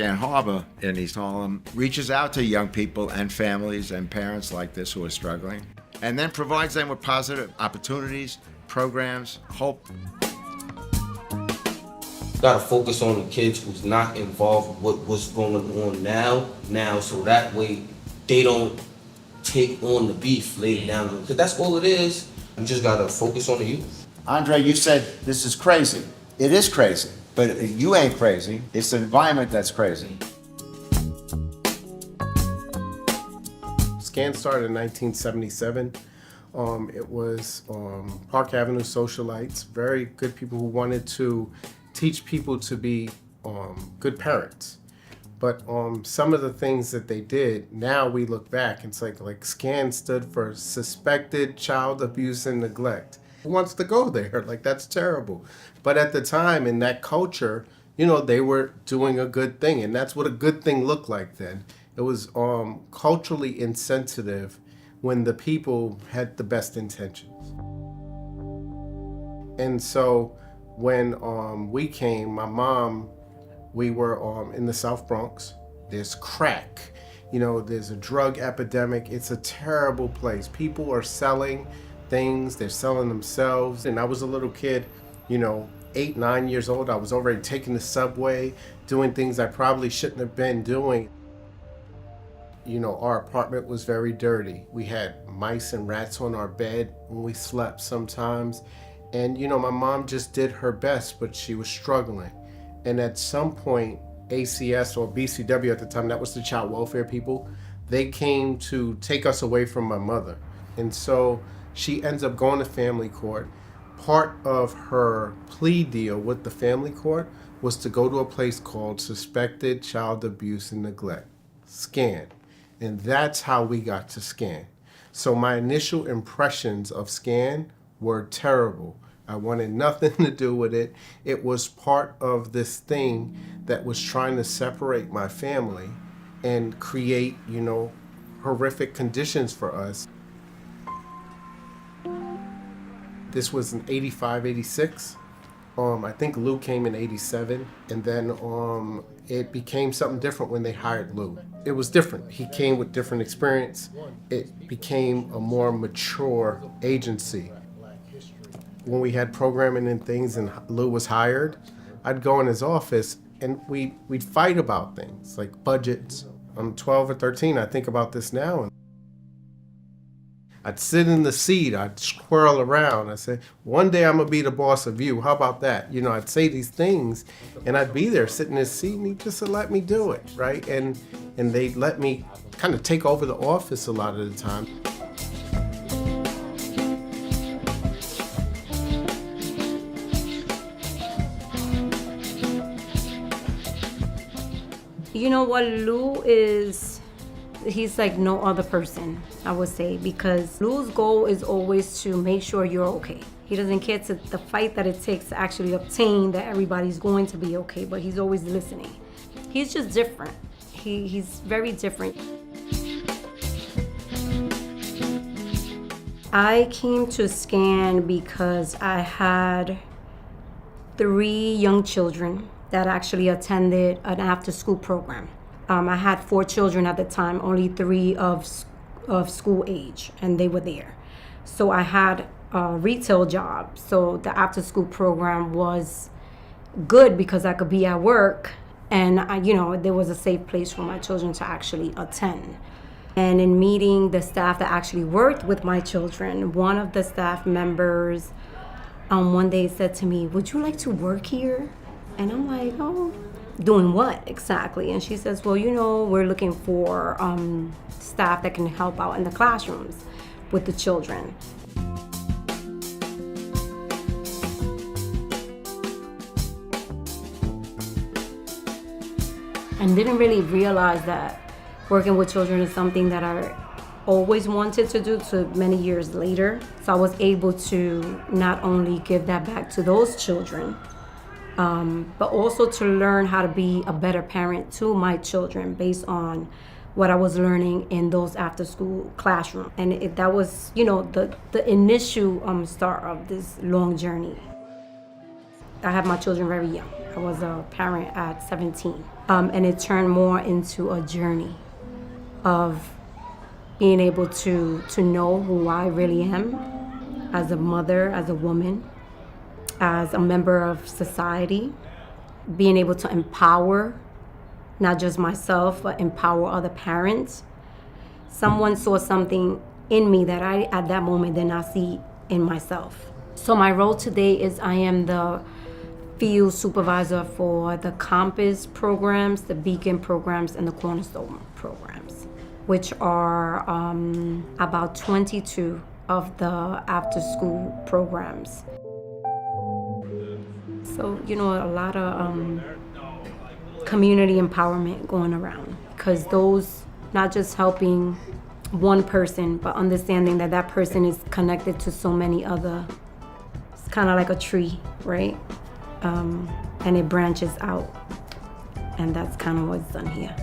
SCAN-Habor in East Harlem reaches out to young people and families and parents like this who are struggling, and then provides them with positive opportunities, programs, hope. Gotta focus on the kids who's not involved with what's going on now, so that way they don't take on the beef later down. Because that's all it is. You just gotta focus on the youth. Andre, you said this is crazy. It is crazy, but you ain't crazy. It's the environment that's crazy. SCAN started in 1977. It was Park Avenue socialites, very good people who wanted to teach people to be good parents. But some of the things that they did, now we look back, it's like SCAN stood for Suspected Child Abuse and Neglect. Who wants to go there? Like, that's terrible. But at the time, in that culture, you know, they were doing a good thing, and that's what a good thing looked like then. It was culturally insensitive when the people had the best intentions. And so when we came, my mom, we were in the South Bronx. There's crack, you know, there's a drug epidemic. It's a terrible place. People are selling things, they're selling themselves. And I was a little kid, you know, 8, 9 years old. I was already taking the subway, doing things I probably shouldn't have been doing. You know, our apartment was very dirty. We had mice and rats on our bed when we slept sometimes. And, you know, my mom just did her best, but she was struggling. And at some point, ACS or BCW at the time, that was the child welfare people, they came to take us away from my mother. And so she ends up going to family court. Part of her plea deal with the family court was to go to a place called Suspected Child Abuse and Neglect, SCAN. And that's how we got to SCAN. So my initial impressions of SCAN were terrible. I wanted nothing to do with it. It was part of this thing that was trying to separate my family and create, you know, horrific conditions for us. This was in 85, 86. I think Lou came in 87, and then it became something different when they hired Lou. It was different. He came with different experience. It became a more mature agency. When we had programming and things and Lou was hired, I'd go in his office and we'd fight about things like budgets. I'm 12 or 13, I think about this now. I'd sit in the seat, I'd squirrel around. I'd say, one day I'm gonna be the boss of you, how about that? You know, I'd say these things and I'd be there sitting in his seat and he just let me do it, right? And they'd let me kind of take over the office a lot of the time. You know what, Lou is, he's like no other person, I would say, because Lou's goal is always to make sure you're okay. He doesn't care to the fight that it takes to actually obtain that everybody's going to be okay, but he's always listening. He's just different. He's very different. I came to SCAN because I had 3 young children that actually attended an after-school program. I had 4 children at the time, only 3 of school age, and they were there. So I had a retail job, so the after-school program was good because I could be at work, and you know, there was a safe place for my children to actually attend. And in meeting the staff that actually worked with my children, one of the staff members one day said to me, "Would you like to work here?" And I'm like, "Oh, doing what exactly?" And she says, "Well, you know, we're looking for staff that can help out in the classrooms with the children." And didn't really realize that working with children is something that I always wanted to do to many years later. So I was able to not only give that back to those children, but also to learn how to be a better parent to my children based on what I was learning in those after-school classrooms. And that was, you know, the initial start of this long journey. I had my children very young. I was a parent at 17. And it turned more into a journey of being able to know who I really am as a mother, as a woman, as a member of society, being able to empower not just myself, but empower other parents. Someone saw something in me that I, at that moment, did not see in myself. So my role today is I am the field supervisor for the Compass programs, the Beacon programs, and the Cornerstone programs, which are about 22 of the after-school programs. So, a lot of community empowerment going around, because those, not just helping one person, but understanding that that person is connected to so many other. It's kind of like a tree, right? And it branches out, and that's kind of what's done here.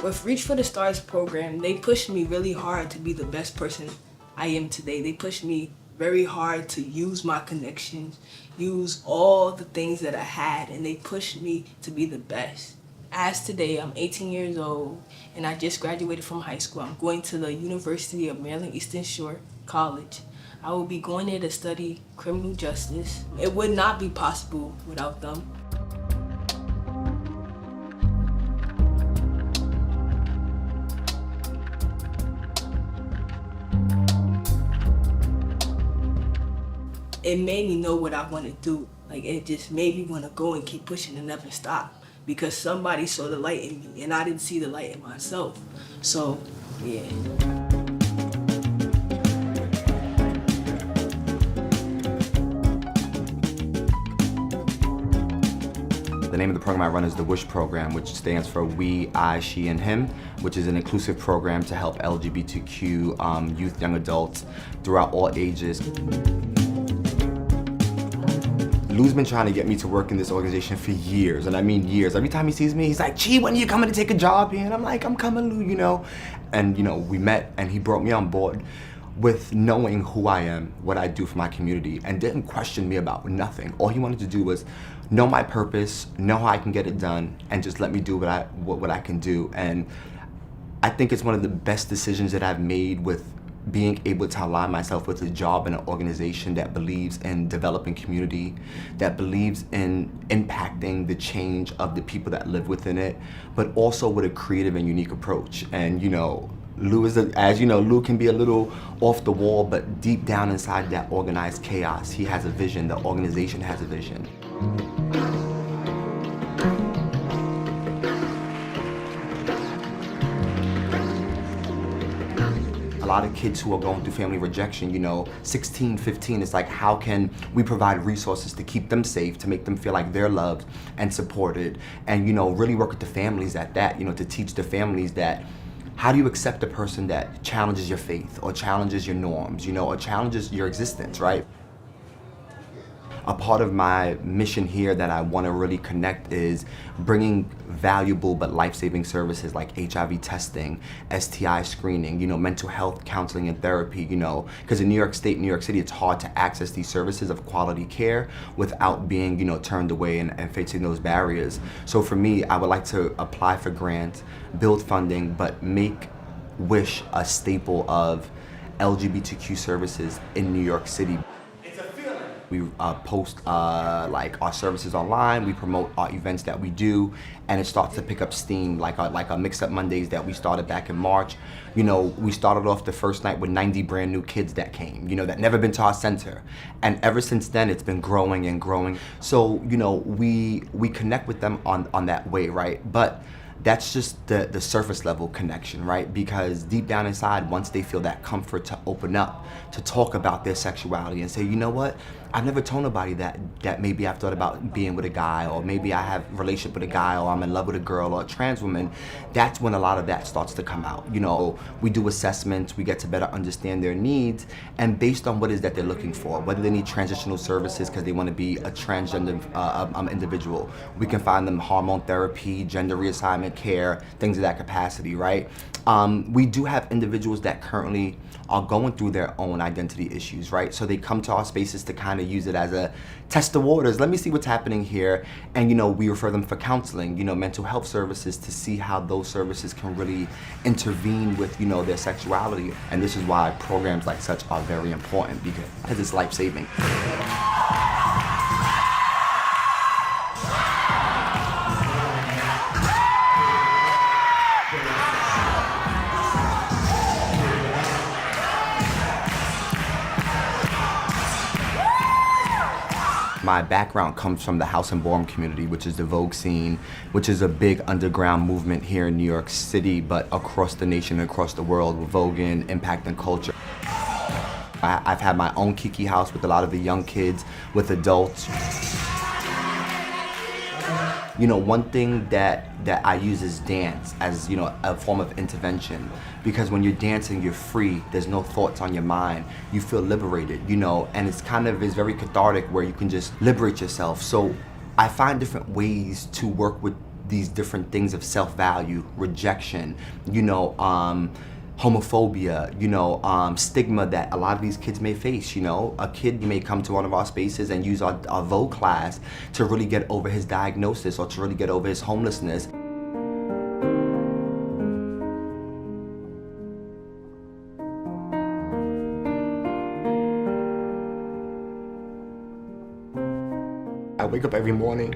With Reach for the Stars program, they pushed me really hard to be the best person I am today. They pushed me very hard to use my connections, use all the things that I had, and they pushed me to be the best. As today, I'm 18 years old, and I just graduated from high school. I'm going to the University of Maryland Eastern Shore College. I will be going there to study criminal justice. It would not be possible without them. It made me know what I want to do. Like, it just made me want to go and keep pushing and never stop, because somebody saw the light in me and I didn't see the light in myself. So, yeah. The name of the program I run is the WISH program, which stands for We, I, She, and Him, which is an inclusive program to help LGBTQ youth, young adults throughout all ages. Lou's been trying to get me to work in this organization for years, and I mean years. Every time he sees me, he's like, "Gee, when are you coming to take a job here?" And I'm like, "I'm coming, Lou, And, we met, and he brought me on board with knowing who I am, what I do for my community, and didn't question me about nothing. All he wanted to do was know my purpose, know how I can get it done, and just let me do what I can do. And I think it's one of the best decisions that I've made, with being able to align myself with a job in an organization that believes in developing community, that believes in impacting the change of the people that live within it, but also with a creative and unique approach. And Lou Lou can be a little off the wall, but deep down inside that organized chaos, he has a vision, the organization has a vision. A lot of kids who are going through family rejection, 16, 15, it's like, how can we provide resources to keep them safe, to make them feel like they're loved and supported, and really work with the families at that, to teach the families that, how do you accept a person that challenges your faith, or challenges your norms, or challenges your existence, right? A part of my mission here that I want to really connect is bringing valuable but life-saving services like HIV testing, STI screening, mental health counseling and therapy, because in New York State, New York City, it's hard to access these services of quality care without being, turned away and facing those barriers. So for me, I would like to apply for grants, build funding, but make WISH a staple of LGBTQ services in New York City. We post like our services online, we promote our events that we do, and it starts to pick up steam, like our Mix Up Mondays that we started back in March. We started off the first night with 90 brand new kids that came, that never been to our center. And ever since then, it's been growing and growing. So, we connect with them on that way, right? But that's just the surface level connection, right? Because deep down inside, once they feel that comfort to open up, to talk about their sexuality and say, you know what, I've never told nobody that maybe I've thought about being with a guy, or maybe I have a relationship with a guy, or I'm in love with a girl or a trans woman. That's when a lot of that starts to come out. You know, we do assessments, we get to better understand their needs, and based on what it is that they're looking for, whether they need transitional services because they want to be a transgender individual, we can find them hormone therapy, gender reassignment care, things of that capacity, right? We do have individuals that currently are going through their own identity issues, right? So they come to our spaces to kind of use it as a test the waters. Let me see what's happening here. And, you know, we refer them for counseling, you know, mental health services, to see how those services can really intervene with, you know, their sexuality. And this is why programs like such are very important, because it's life-saving. My background comes from the house and ballroom community, which is the Vogue scene, which is a big underground movement here in New York City, but across the nation and across the world, with voguing, impact and culture. I've had my own Kiki house with a lot of the young kids, with adults. You know, one thing that I use is dance as, you know, a form of intervention. Because when you're dancing, you're free. There's no thoughts on your mind. You feel liberated, you know, and it's very cathartic, where you can just liberate yourself. So I find different ways to work with these different things of self-value, rejection, you know, homophobia, you know, stigma that a lot of these kids may face. You know, a kid may come to one of our spaces and use our Vogue class to really get over his diagnosis, or to really get over his homelessness. I wake up every morning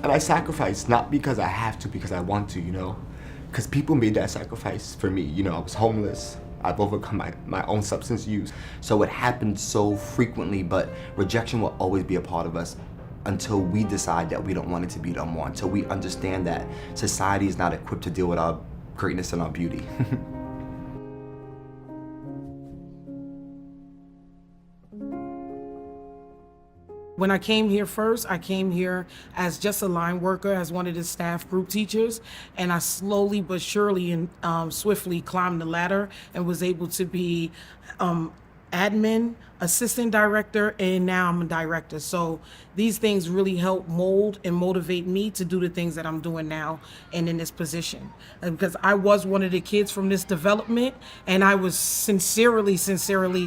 and I sacrifice, not because I have to, because I want to, you know. Because people made that sacrifice for me. You know, I was homeless. I've overcome my own substance use. So it happens so frequently, but rejection will always be a part of us until we decide that we don't want it to be no more, until we understand that society is not equipped to deal with our greatness and our beauty. When I came here first, I came here as just a line worker, as one of the staff group teachers, and I slowly but surely and swiftly climbed the ladder and was able to be admin, assistant director, and now I'm a director. So these things really help mold and motivate me to do the things that I'm doing now and in this position. And because I was one of the kids from this development, and I was sincerely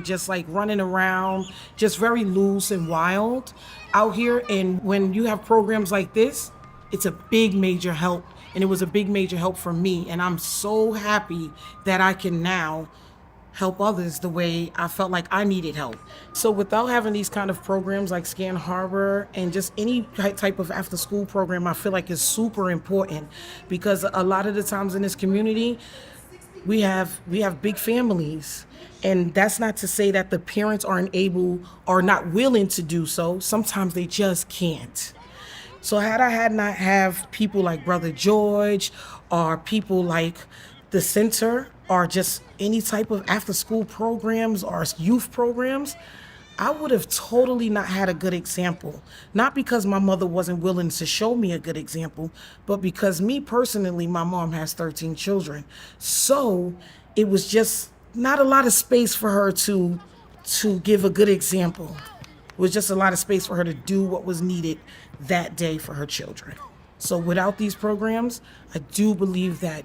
just like running around, just very loose and wild out here. And when you have programs like this, it's a big major help. And it was a big major help for me. And I'm so happy that I can now help others the way I felt like I needed help. So without having these kind of programs like SCAN-Habor and just any type of after school program, I feel like is super important, because a lot of the times in this community, we have big families. And that's not to say that the parents aren't able or not willing to do so. Sometimes they just can't. So had not have people like Brother George, or people like the center, or just any type of after school programs or youth programs, I would have totally not had a good example. Not because my mother wasn't willing to show me a good example, but because me personally, my mom has 13 children. So it was just not a lot of space for her to give a good example. It was just a lot of space for her to do what was needed that day for her children. So without these programs, I do believe that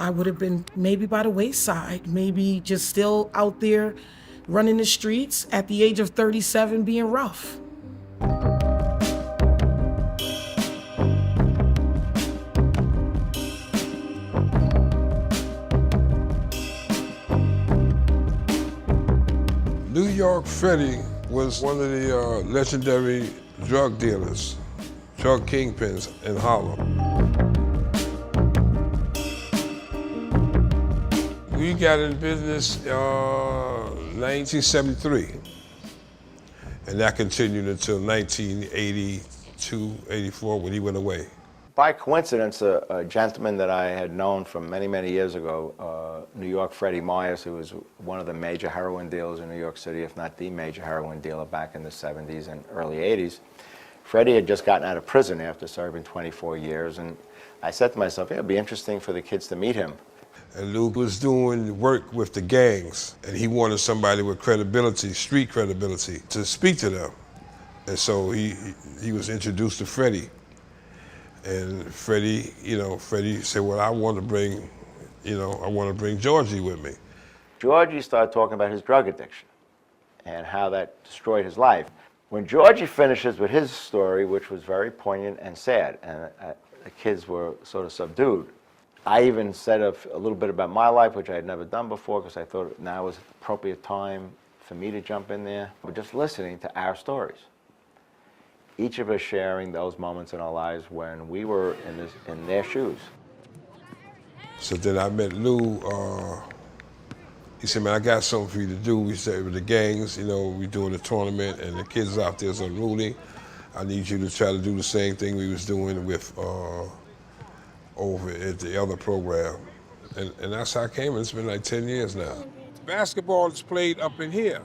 I would have been maybe by the wayside, maybe just still out there running the streets at the age of 37 being rough. New York Freddie was one of the legendary drug dealers, drug kingpins in Harlem. We got in business 1973, and that continued until 1982, 84 when he went away. By coincidence, a gentleman that I had known from many, many years ago, New York Freddie Myers, who was one of the major heroin dealers in New York City, if not the major heroin dealer back in the 70s and early 80s. Freddie had just gotten out of prison after serving 24 years, and I said to myself, yeah, it'd be interesting for the kids to meet him. And Luke was doing work with the gangs, and he wanted somebody with credibility, street credibility, to speak to them. And so he was introduced to Freddie. And Freddie, Freddie said, well, I want to bring Georgie with me. Georgie started talking about his drug addiction and how that destroyed his life. When Georgie finishes with his story, which was very poignant and sad, and the kids were sort of subdued, I even said a little bit about my life, which I had never done before, because I thought now was the appropriate time for me to jump in there. But just listening to our stories. Each of us sharing those moments in our lives when we were in their shoes. So then I met Lou. He said, man, I got something for you to do. We said with the gangs, we doing a tournament and the kids out there's unruly. I need you to try to do the same thing we was doing with over at the other program. And that's how I came, and it's been like 10 years now. Basketball is played up in here.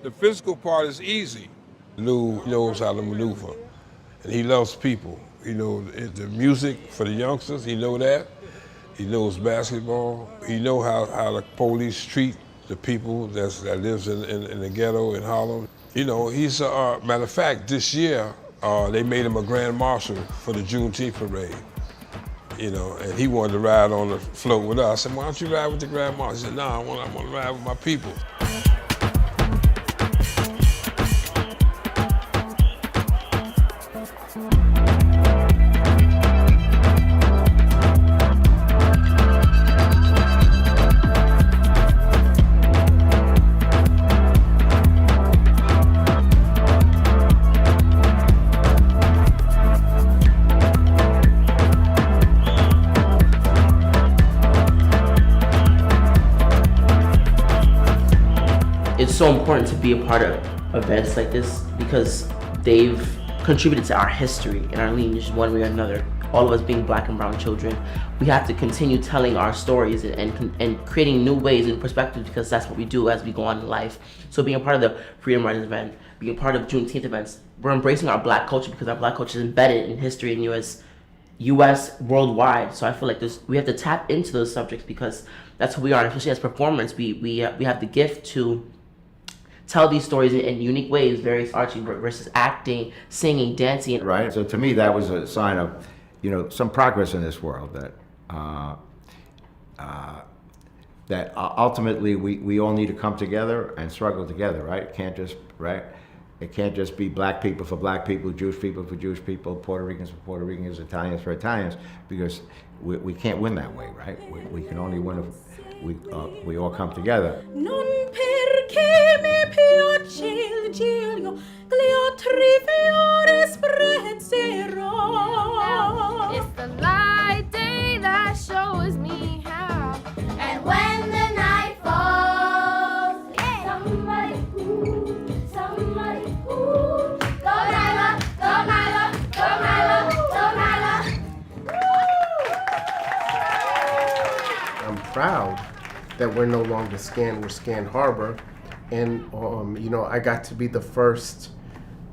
The physical part is easy. Lou knows how to maneuver, and he loves people. The music for the youngsters, he know that. He knows basketball. He know how the police treat the people that lives in the ghetto in Harlem. He's matter of fact, this year they made him a grand marshal for the Juneteenth parade. And he wanted to ride on the float with us. I said, why don't you ride with the grand marshal? He said, no, I want to ride with my people. It's so important to be a part of events like this because they've contributed to our history and our lineage one way or another. All of us being black and brown children, we have to continue telling our stories and creating new ways and perspectives because that's what we do as we go on in life. So being a part of the Freedom Riders event, being a part of Juneteenth events, we're embracing our black culture because our black culture is embedded in history in U.S. worldwide. So I feel like we have to tap into those subjects because that's who we are, especially as performers. We have the gift to tell these stories in unique ways, various arts versus acting, singing, dancing. Right. So to me, that was a sign of, some progress in this world that ultimately we all need to come together and struggle together. Right. It can't just be black people for black people, Jewish people for Jewish people, Puerto Ricans for Puerto Ricans, Italians for Italians, because we can't win that way. Right. We can only win if we all come together. Non perché mi piace il giglio, gli altri fiori sprezzerò. It's the light day that shows me how. And when the night falls, somebody, ooh, go Nyla, go Nyla, go Nyla, go Nyla. I'm proud that we're no longer SCAN, we're SCAN-Habor. And, I got to be the first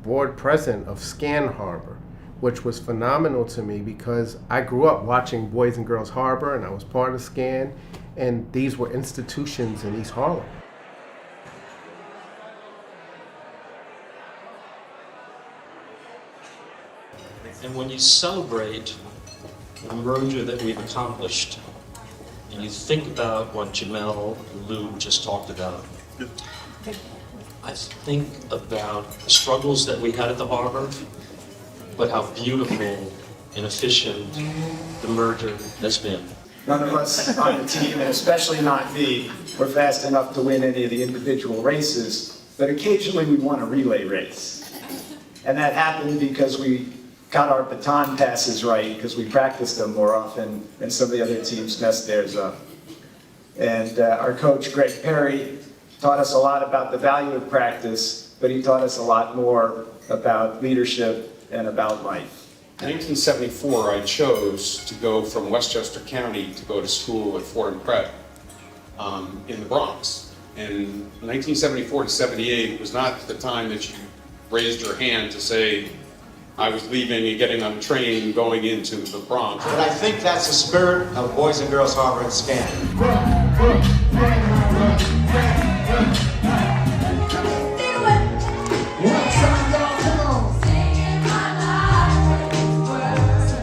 board president of SCAN-Habor, which was phenomenal to me because I grew up watching Boys and Girls Harbor and I was part of SCAN, and these were institutions in East Harlem. And when you celebrate the merger that we've accomplished, and you think about what Jamel and Lou just talked about, I think about the struggles that we had at the harbor, but how beautiful and efficient the merger has been. None of us on the team, and especially not me, were fast enough to win any of the individual races, but occasionally we won a relay race. And that happened because we got our baton passes right, because we practiced them more often than some of the other teams messed theirs up. And our coach, Greg Perry, taught us a lot about the value of practice, but he taught us a lot more about leadership and about life. In 1974, I chose to go from Westchester County to go to school at Fordham Prep in the Bronx. And 1974 to 78 was not the time that you raised your hand to say, I was leaving and getting on a train going into the Bronx. But I think that's the spirit of Boys and Girls Harbor and SCAN.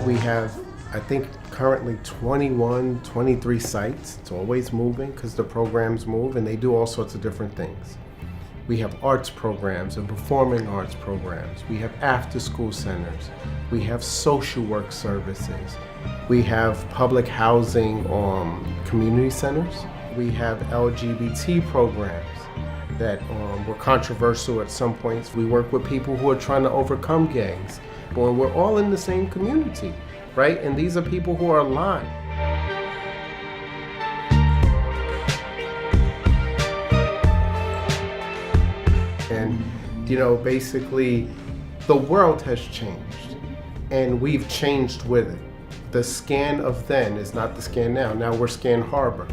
We have, I think, currently 21, 23 sites. It's always moving because the programs move and they do all sorts of different things. We have arts programs and performing arts programs. We have after-school centers. We have social work services. We have public housing community centers. We have LGBT programs that were controversial at some points. We work with people who are trying to overcome gangs. Well, we're all in the same community, right? And these are people who are alive. And, you know, basically, the world has changed, and we've changed with it. The SCAN of then is not the SCAN now. Now we're SCAN-Habor.